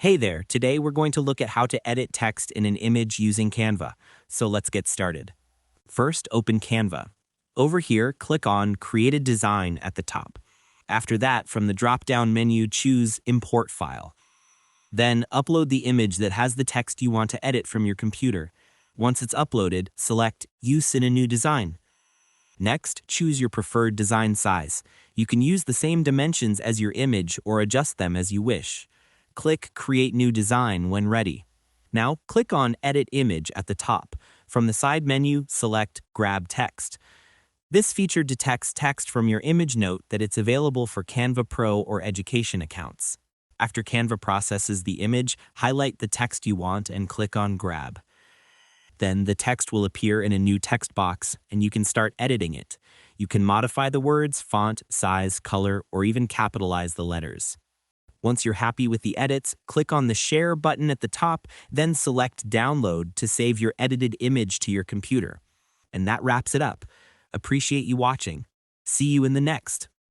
Hey there, today we're going to look at how to edit text in an image using Canva. So let's get started. First, open Canva. Over here, click on Create a Design at the top. After that, from the drop-down menu, choose Import File. Then, upload the image that has the text you want to edit from your computer. Once it's uploaded, select Use in a New Design. Next, choose your preferred design size. You can use the same dimensions as your image or adjust them as you wish. Click Create New Design when ready. Now, click on Edit Image at the top. From the side menu, select Grab Text. This feature detects text from your image. Note that it's available for Canva Pro or Education accounts. After Canva processes the image, highlight the text you want and click on Grab. Then the text will appear in a new text box, and you can start editing it. You can modify the words, font, size, color, or even capitalize the letters. Once you're happy with the edits, click on the Share button at the top, then select Download to save your edited image to your computer. And that wraps it up. Appreciate you watching. See you in the next.